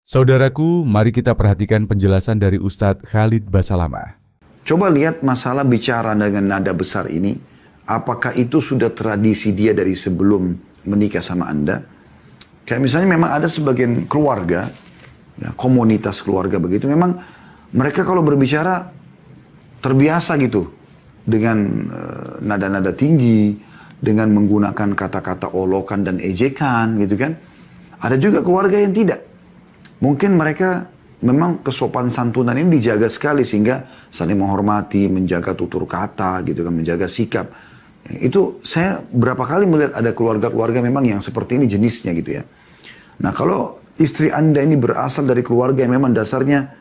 Saudaraku, mari kita perhatikan penjelasan dari Ustadz Khalid Basalamah. Coba lihat masalah bicara dengan nada besar ini. Apakah itu sudah tradisi dia dari sebelum menikah sama Anda? Kayak misalnya memang ada sebagian keluarga, ya, komunitas keluarga begitu. Memang mereka kalau berbicara terbiasa gitu. Dengan nada-nada tinggi, dengan menggunakan kata-kata olokan dan ejekan gitu kan. Ada juga keluarga yang tidak. Mungkin mereka memang kesopan santunan ini dijaga sekali sehingga saling menghormati, menjaga tutur kata gitu kan, menjaga sikap. Itu saya berapa kali melihat ada keluarga-keluarga memang yang seperti ini jenisnya gitu ya. Nah kalau istri Anda ini berasal dari keluarga yang memang dasarnya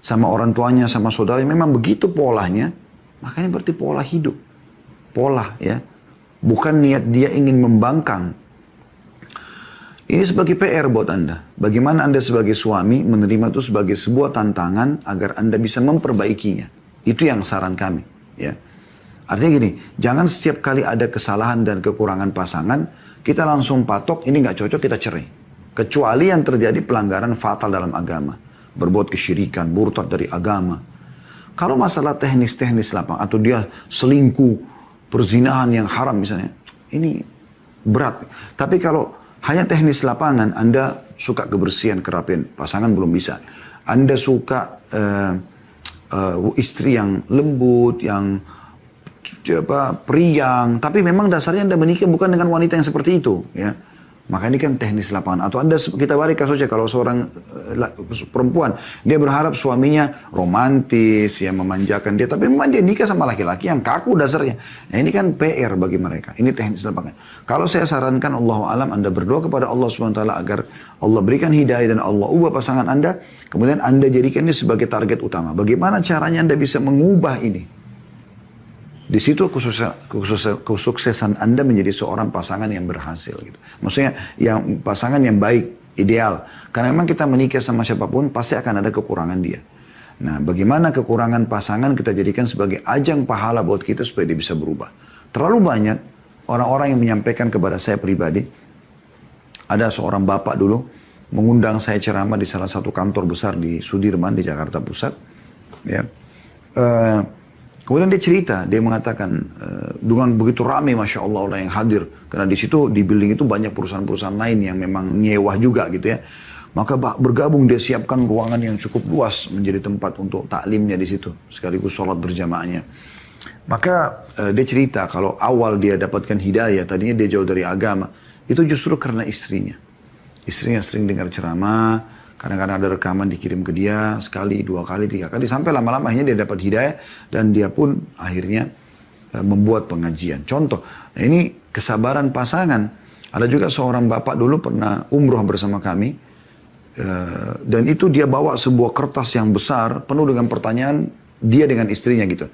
sama orang tuanya, sama saudaranya memang begitu polanya, makanya berarti pola hidup. Pola ya. Bukan niat dia ingin membangkang. Ini sebagai PR buat Anda. Bagaimana Anda sebagai suami menerima itu sebagai sebuah tantangan agar Anda bisa memperbaikinya. Itu yang saran kami. Ya. Artinya gini, jangan setiap kali ada kesalahan dan kekurangan pasangan, kita langsung patok, ini nggak cocok, kita cerai. Kecuali yang terjadi pelanggaran fatal dalam agama. Berbuat kesyirikan, murtad dari agama. Kalau masalah teknis-teknis lapang, atau dia selingkuh, perzinahan yang haram misalnya, ini berat. Tapi kalau hanya teknis lapangan, Anda suka kebersihan, kerapian, pasangan belum bisa. Anda suka istri yang lembut, yang periang, tapi memang dasarnya Anda menikah bukan dengan wanita yang seperti itu, ya. Maka ini kan teknis lapangan. Atau Anda, kita balik kasusnya kalau seorang perempuan, dia berharap suaminya romantis, ya memanjakan dia. Tapi memang dia nikah sama laki-laki yang kaku dasarnya. Nah ini kan PR bagi mereka. Ini teknis lapangan. Kalau saya sarankan Allahu alam, Anda berdoa kepada Allah SWT agar Allah berikan hidayah dan Allah ubah pasangan Anda. Kemudian Anda jadikan ini sebagai target utama. Bagaimana caranya Anda bisa mengubah ini? Di situ kesuksesan Anda menjadi seorang pasangan yang berhasil gitu. Maksudnya yang pasangan yang baik, ideal. Karena memang kita menikah sama siapapun pasti akan ada kekurangan dia. Nah, bagaimana kekurangan pasangan kita jadikan sebagai ajang pahala buat kita supaya dia bisa berubah. Terlalu banyak orang-orang yang menyampaikan kepada saya pribadi. Ada seorang bapak dulu mengundang saya ceramah di salah satu kantor besar di Sudirman di Jakarta Pusat. Ya. Kemudian dia cerita, dia mengatakan dengan begitu ramai Masya Allah orang yang hadir. Karena di situ, di building itu banyak perusahaan-perusahaan lain yang memang nyewa juga gitu ya. Maka bergabung dia siapkan ruangan yang cukup luas menjadi tempat untuk taklimnya di situ. Sekaligus sholat berjamaahnya. Maka dia cerita kalau awal dia dapatkan hidayah, tadinya dia jauh dari agama. Itu justru karena istrinya. Istrinya sering dengar ceramah. Kadang-kadang ada rekaman dikirim ke dia sekali, 2 kali, 3 kali. Sampai lama-lama akhirnya dia dapat hidayah. Dan dia pun akhirnya membuat pengajian. Contoh, nah ini kesabaran pasangan. Ada juga seorang bapak dulu pernah umroh bersama kami. Dan itu dia bawa sebuah kertas yang besar penuh dengan pertanyaan dia dengan istrinya gitu.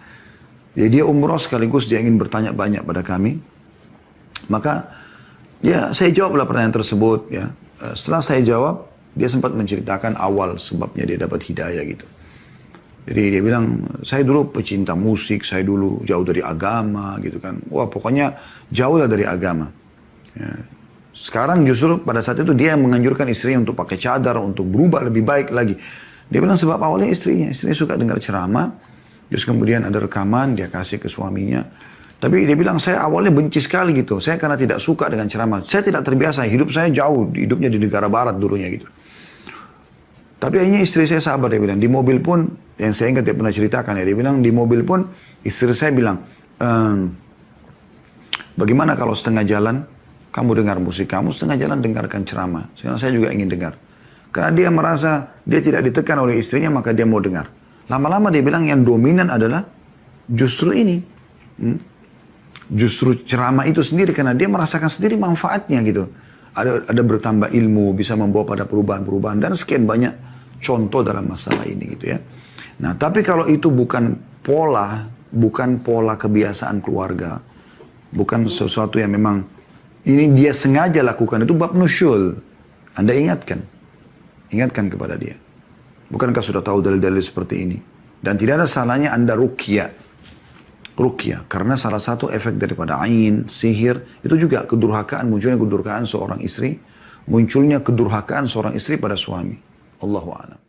Jadi dia umroh sekaligus dia ingin bertanya banyak pada kami. Maka ya saya jawablah pertanyaan tersebut ya. Setelah saya jawab, dia sempat menceritakan awal sebabnya dia dapat hidayah gitu. Jadi dia bilang, saya dulu pecinta musik, saya dulu jauh dari agama gitu kan. Wah pokoknya jauh lah dari agama. Ya. Sekarang justru pada saat itu dia yang menganjurkan istrinya untuk pakai cadar, untuk berubah lebih baik lagi. Dia bilang sebab awalnya istrinya suka dengar ceramah. Terus kemudian ada rekaman, dia kasih ke suaminya. Tapi dia bilang, saya awalnya benci sekali gitu. Saya karena tidak suka dengan ceramah. Saya tidak terbiasa, hidup saya jauh, hidupnya di negara barat dulunya gitu. Tapi akhirnya istri saya sabar, dia bilang. Di mobil pun, yang saya ingat dia pernah ceritakan ya, dia bilang di mobil pun istri saya bilang, bagaimana kalau setengah jalan kamu dengar musik kamu, setengah jalan dengarkan ceramah. Sekarang saya juga ingin dengar. Karena dia merasa dia tidak ditekan oleh istrinya, maka dia mau dengar. Lama-lama dia bilang yang dominan adalah justru ini. Justru ceramah itu sendiri, karena dia merasakan sendiri manfaatnya gitu. Ada bertambah ilmu, bisa membawa pada perubahan-perubahan, dan sekian banyak contoh dalam masalah ini gitu ya. Nah, tapi kalau itu bukan pola kebiasaan keluarga, bukan sesuatu yang memang ini dia sengaja lakukan, itu bab nusyul. Anda ingatkan kepada dia. Bukankah sudah tahu dalil-dalil seperti ini? Dan tidak ada salahnya Anda ruqyah, karena salah satu efek daripada ain, sihir, itu juga munculnya kedurhakaan seorang istri pada suami. Allahu a'lam.